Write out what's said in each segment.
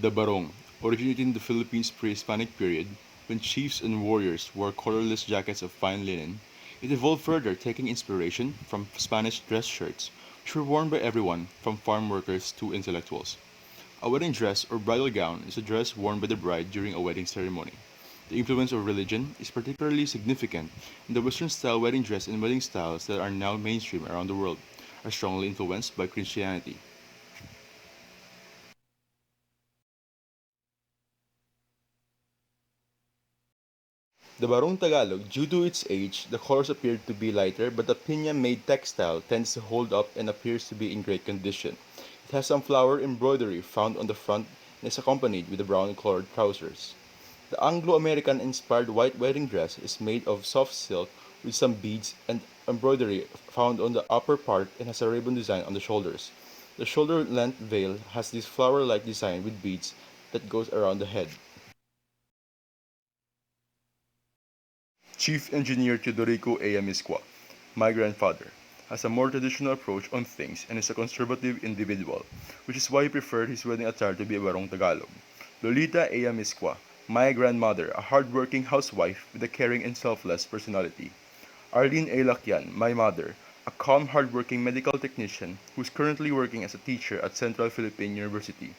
The barong, originated in the Philippines pre-Hispanic period, when chiefs and warriors wore collarless jackets of fine linen, it evolved further, taking inspiration from Spanish dress shirts, which were worn by everyone from farm workers to intellectuals. A wedding dress or bridal gown is a dress worn by the bride during a wedding ceremony. The influence of religion is particularly significant, and the Western style wedding dress and wedding styles that are now mainstream around the world are strongly influenced by Christianity. The Barong Tagalog, due to its age, the colors appeared to be lighter, but the piña-made textile tends to hold up and appears to be in great condition. It has some flower embroidery found on the front and is accompanied with the brown-colored trousers. The Anglo-American inspired white wedding dress is made of soft silk with some beads and embroidery found on the upper part and has a ribbon design on the shoulders. The shoulder-length veil has this flower-like design with beads that goes around the head. Chief Engineer Teodorico A. Amisqua, my grandfather, has a more traditional approach on things and is a conservative individual, which is why he preferred his wedding attire to be a barong Tagalog. Lolita A. Amisqua, my grandmother, a hard-working housewife with a caring and selfless personality. Arlene A. Laquian, my mother, a calm, hard-working medical technician who is currently working as a teacher at Central Philippine University.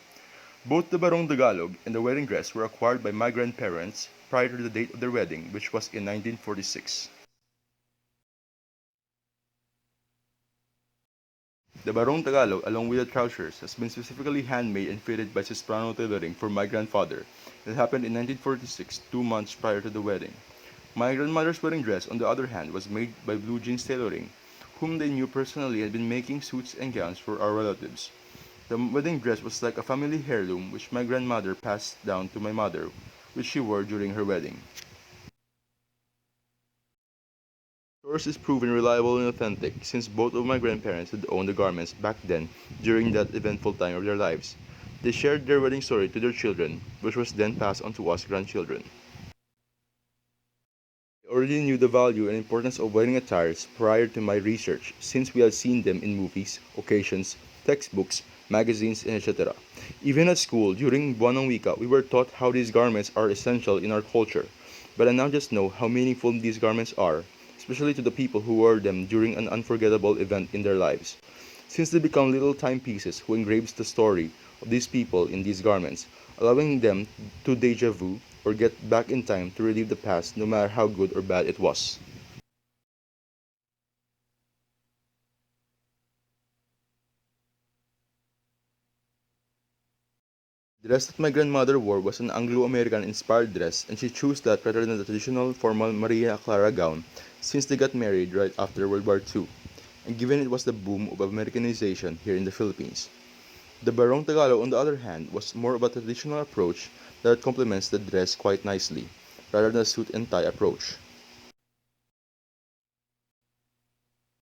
Both the Barong Tagalog and the wedding dress were acquired by my grandparents prior to the date of their wedding, which was in 1946. The Barong Tagalog, along with the trousers, has been specifically handmade and fitted by Soprano Tailoring for my grandfather. It happened in 1946, 2 months prior to the wedding. My grandmother's wedding dress, on the other hand, was made by Blue Jeans Tailoring, whom they knew personally and had been making suits and gowns for our relatives. The wedding dress was like a family heirloom which my grandmother passed down to my mother, which she wore during her wedding. The source is proven reliable and authentic since both of my grandparents had owned the garments back then during that eventful time of their lives. They shared their wedding story to their children, which was then passed on to us grandchildren. I already knew the value and importance of wedding attires prior to my research since we had seen them in movies, occasions, textbooks, magazines, and etc. Even at school, during Buwanang Wika, we were taught how these garments are essential in our culture. But I now just know how meaningful these garments are, especially to the people who wore them during an unforgettable event in their lives. Since they become little timepieces who engraves the story of these people in these garments, allowing them to deja vu or get back in time to relive the past no matter how good or bad it was. The dress that my grandmother wore was an Anglo-American inspired dress and she chose that rather than the traditional formal Maria Clara gown since they got married right after World War II, and given it was the boom of Americanization here in the Philippines. The Barong Tagalog, on the other hand, was more of a traditional approach that complements the dress quite nicely, rather than a suit and tie approach.